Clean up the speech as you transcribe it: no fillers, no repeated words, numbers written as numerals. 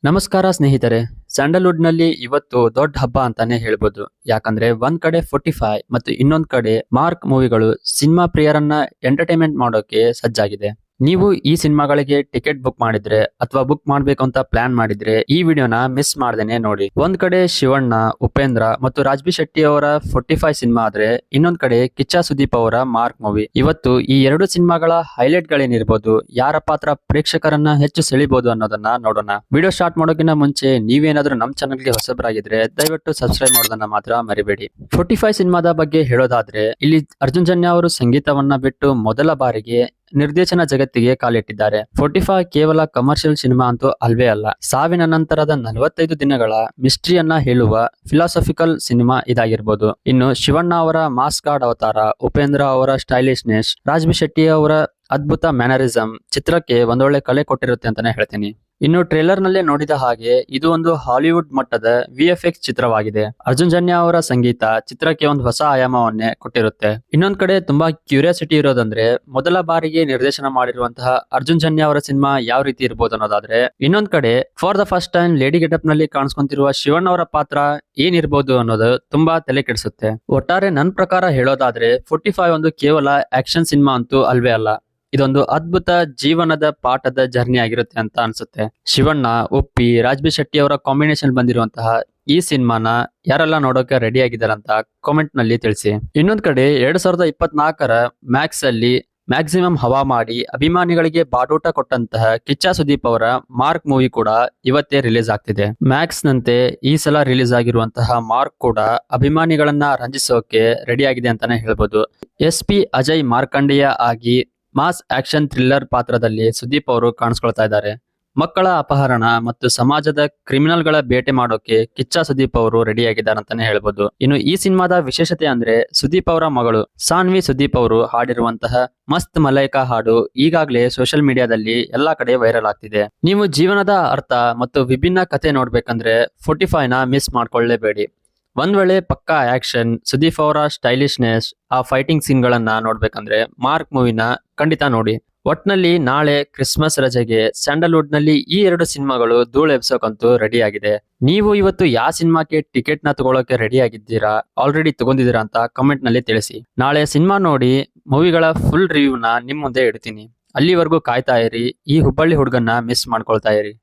ನಮಸ್ಕಾರ ಸ್ನೇಹಿತರೆ. ಸ್ಯಾಂಡಲ್ವುಡ್ ನಲ್ಲಿ ಇವತ್ತು ದೊಡ್ಡ ಹಬ್ಬ ಅಂತಾನೆ ಹೇಳ್ಬೋದು. ಯಾಕಂದ್ರೆ ಒಂದ್ ಕಡೆ 45 ಮತ್ತು ಇನ್ನೊಂದ್ ಕಡೆ ಮಾರ್ಕ್ ಮೂವಿಗಳು ಸಿನಿಮಾ ಪ್ರಿಯರನ್ನ ಎಂಟರ್ಟೈನ್ಮೆಂಟ್ ಮಾಡೋಕೆ ಸಜ್ಜಾಗಿದೆ. ನೀವು ಈ ಸಿನಿಮಾಗಳಿಗೆ ಟಿಕೆಟ್ ಬುಕ್ ಮಾಡಿದ್ರೆ ಅಥವಾ ಬುಕ್ ಮಾಡ್ಬೇಕು ಅಂತ ಪ್ಲಾನ್ ಮಾಡಿದ್ರೆ ಈ ವಿಡಿಯೋನ ಮಿಸ್ ಮಾಡ್ದೇನೆ ನೋಡಿ. ಒಂದ್ ಕಡೆ ಶಿವಣ್ಣ, ಉಪೇಂದ್ರ ಮತ್ತು ರಾಜ್ಬಿ ಶೆಟ್ಟಿ ಅವರ 45 ಸಿನಿಮಾ ಆದ್ರೆ ಇನ್ನೊಂದ್ ಕಡೆ ಕಿಚ್ಚ ಸುದೀಪ್ ಅವರ ಮಾರ್ಕ್ ಮೂವಿ. ಇವತ್ತು ಈ ಎರಡು ಸಿನಿಮಾಗಳ ಹೈಲೈಟ್ ಗಳೇನಿರ್ಬೋದು, ಯಾರ ಪಾತ್ರ ಪ್ರೇಕ್ಷಕರನ್ನ ಹೆಚ್ಚು ಸೆಳಿಬಹುದು ಅನ್ನೋದನ್ನ ನೋಡೋಣ. ವಿಡಿಯೋ ಸ್ಟಾರ್ಟ್ ಮಾಡೋಕಿನ್ನ ಮುಂಚೆ ನೀವೇನಾದ್ರೂ ನಮ್ ಚಾನಲ್ಗೆ ಹೊಸಬರಾಗಿದ್ರೆ ದಯವಿಟ್ಟು ಸಬ್ಸ್ಕ್ರೈಬ್ ಮಾಡೋದನ್ನ ಮಾತ್ರ ಮರಿಬೇಡಿ. 45 ಸಿನಿಮಾದ ಬಗ್ಗೆ ಹೇಳೋದಾದ್ರೆ ಇಲ್ಲಿ ಅರ್ಜುನ್ ಜನ್ಯ ಅವರು ಸಂಗೀತವನ್ನ ಬಿಟ್ಟು ಮೊದಲ ಬಾರಿಗೆ ನಿರ್ದೇಶನ ಜಗತ್ತಿಗೆ ಕಾಲಿಟ್ಟಿದ್ದಾರೆ. 45 ಕೇವಲ ಕಮರ್ಷಿಯಲ್ ಸಿನಿಮಾ ಅಂತೂ ಅಲ್ವೇ ಅಲ್ಲ. ಸಾವಿನ ನಂತರದ 45 ದಿನಗಳ ಮಿಸ್ಟ್ರಿಯನ್ನ ಹೇಳುವ ಫಿಲಾಸಫಿಕಲ್ ಸಿನಿಮಾ ಇದಾಗಿರ್ಬೋದು. ಇನ್ನು ಶಿವಣ್ಣ ಅವರ ಮಾಸ್ ಗಾರ್ಡ್ ಅವತಾರ, ಉಪೇಂದ್ರ ಅವರ ಸ್ಟೈಲಿಶ್ನೆಸ್, ರಾಜ್ಬಿ ಶೆಟ್ಟಿ ಅವರ ಅದ್ಭುತ ಮ್ಯಾನರಿಸಂ ಚಿತ್ರಕ್ಕೆ ಒಂದೊಳ್ಳೆ ಕಲೆ ಕೊಟ್ಟಿರುತ್ತೆ ಅಂತಾನೆ ಹೇಳ್ತೀನಿ. ಇನ್ನು ಟ್ರೇಲರ್ ನಲ್ಲೇ ನೋಡಿದ ಹಾಗೆ ಇದು ಒಂದು ಹಾಲಿವುಡ್ ಮಟ್ಟದ VFX ಚಿತ್ರವಾಗಿದೆ. ಅರ್ಜುನ್ ಜನ್ಯ ಅವರ ಸಂಗೀತ ಚಿತ್ರಕ್ಕೆ ಒಂದು ಹೊಸ ಆಯಾಮವನ್ನೇ ಕೊಟ್ಟಿರುತ್ತೆ. ಇನ್ನೊಂದ್ ಕಡೆ ತುಂಬಾ ಕ್ಯೂರಿಯಾಸಿಟಿ ಇರೋದಂದ್ರೆ ಮೊದಲ ಬಾರಿಗೆ ನಿರ್ದೇಶನ ಮಾಡಿರುವಂತಹ ಅರ್ಜುನ್ ಜನ್ಯ ಅವರ ಸಿನಿಮಾ ಯಾವ ರೀತಿ ಇರ್ಬೋದು ಅನ್ನೋದಾದ್ರೆ, ಇನ್ನೊಂದ್ ಕಡೆ for the first time lady getup ನಲ್ಲಿ ಕಾಣಿಸ್ಕೊಂತಿರುವ ಶಿವಣ್ಣ ಅವರ ಪಾತ್ರ ಏನಿರ್ಬೋದು ಅನ್ನೋದು ತುಂಬಾ ತಲೆ ಕೆಡಿಸುತ್ತೆ. ಒಟ್ಟಾರೆ ನನ್ ಪ್ರಕಾರ ಹೇಳೋದಾದ್ರೆ 45 ಒಂದು ಕೇವಲ ಆಕ್ಷನ್ ಸಿನಿಮಾ ಅಂತೂ ಅಲ್ವೇ ಅಲ್ಲ. ಇದೊಂದು ಅದ್ಭುತ ಜೀವನದ ಪಾಠದ ಜರ್ನಿ ಆಗಿರುತ್ತೆ ಅಂತ ಅನ್ಸುತ್ತೆ. ಶಿವಣ್ಣ, ಉಪ್ಪಿ, ರಾಜ್ಬಿ ಶೆಟ್ಟಿ ಅವರ ಕಾಂಬಿನೇಷನ್ ಬಂದಿರುವಂತಹ ಈ ಸಿನಿಮಾನ ಯಾರೆಲ್ಲ ನೋಡೋಕೆ ರೆಡಿ ಆಗಿದಾರಂತ ಕಾಮೆಂಟ್ ನಲ್ಲಿ ತಿಳಿಸಿ. ಇನ್ನೊಂದ್ ಕಡೆ 2024ರ ಮ್ಯಾಕ್ಸ್ ಅಲ್ಲಿ ಮ್ಯಾಕ್ಸಿಮಮ್ ಹವಾ ಮಾಡಿ ಅಭಿಮಾನಿಗಳಿಗೆ ಬಾಡೂಟ ಕೊಟ್ಟಂತಹ ಕಿಚ್ಚ ಸುದೀಪ್ ಅವರ ಮಾರ್ಕ್ ಮೂವಿ ಕೂಡ ಇವತ್ತೇ ರಿಲೀಸ್ ಆಗ್ತಿದೆ. ಮ್ಯಾಕ್ಸ್ ನಂತೆ ಈ ಸಲ ರಿಲೀಸ್ ಆಗಿರುವಂತಹ ಮಾರ್ಕ್ ಕೂಡ ಅಭಿಮಾನಿಗಳನ್ನ ರಂಜಿಸೋಕೆ ರೆಡಿ ಆಗಿದೆ ಅಂತಾನೆ ಹೇಳ್ಬೋದು. SP ಅಜಯ್ ಮಾರ್ಕಂಡೇಯ ಆಗಿ ಮಾಸ್ ಆಕ್ಷನ್ ಥ್ರಿಲ್ಲರ್ ಪಾತ್ರದಲ್ಲಿ ಸುದೀಪ್ ಅವರು ಕಾಣಿಸ್ಕೊಳ್ತಾ ಇದ್ದಾರೆ. ಮಕ್ಕಳ ಅಪಹರಣ ಮತ್ತು ಸಮಾಜದ ಕ್ರಿಮಿನಲ್ ಗಳ ಬೇಟೆ ಮಾಡೋಕೆ ಕಿಚ್ಚ ಸುದೀಪ್ ಅವರು ರೆಡಿ ಆಗಿದ್ದಾರೆ ಅಂತಾನೆ ಹೇಳ್ಬೋದು. ಇನ್ನು ಈ ಸಿನಿಮಾದ ವಿಶೇಷತೆ ಅಂದ್ರೆ ಸುದೀಪ್ ಅವರ ಮಗಳು ಸಾನ್ವಿ ಸುದೀಪ್ ಅವರು ಹಾಡಿರುವಂತಹ ಮಸ್ತ್ ಮಲೈಕಾ ಹಾಡು ಈಗಾಗಲೇ ಸೋಷಿಯಲ್ ಮೀಡಿಯಾದಲ್ಲಿ ಎಲ್ಲಾ ಕಡೆ ವೈರಲ್ ಆಗ್ತಿದೆ. ನೀವು ಜೀವನದ ಅರ್ಥ ಮತ್ತು ವಿಭಿನ್ನ ಕತೆ ನೋಡ್ಬೇಕಂದ್ರೆ 45ನ ಮಿಸ್ ಮಾಡ್ಕೊಳ್ಳೇಬೇಡಿ. ಒಂದ್ ವೇಳೆ ಪಕ್ಕಾ ಆಕ್ಷನ್, ಸುದೀಪ್ ಅವರ ಸ್ಟೈಲಿಶ್ನೆಸ್, ಆ ಫೈಟಿಂಗ್ ಸೀನ್ ಗಳನ್ನ ನೋಡ್ಬೇಕಂದ್ರೆ ಮಾರ್ಕ್ ಮೂವಿನ ಖಂಡಿತ ನೋಡಿ. ಒಟ್ನಲ್ಲಿ ನಾಳೆ ಕ್ರಿಸ್ಮಸ್ ರಜೆಗೆ ಸ್ಯಾಂಡಲ್ವುಡ್ ನಲ್ಲಿ ಈ ಎರಡು ಸಿನಿಮಾಗಳು ಧೂಳು ಎಬ್ಸೋಕಂತೂ ರೆಡಿ ಆಗಿದೆ. ನೀವು ಇವತ್ತು ಯಾವ ಸಿನಿಮಾಕ್ಕೆ ಟಿಕೆಟ್ ನ ತಗೊಳಕ್ಕೆ ರೆಡಿ ಆಗಿದ್ದೀರಾ, ಆಲ್ರೆಡಿ ತಗೊಂಡಿದ್ದೀರಾ ಅಂತ ಕಮೆಂಟ್ ನಲ್ಲಿ ತಿಳಿಸಿ. ನಾಳೆ ಸಿನಿಮಾ ನೋಡಿ ಮೂವಿಗಳ ಫುಲ್ ರಿವ್ಯೂನ ನಿಮ್ ಮುಂದೆ ಇಡ್ತೀನಿ. ಅಲ್ಲಿವರೆಗೂ ಕಾಯ್ತಾ ಇರಿ. ಈ ಹುಬ್ಬಳ್ಳಿ ಹುಡುಗನ್ನ ಮಿಸ್ ಮಾಡ್ಕೊಳ್ತಾ ಇರಿ.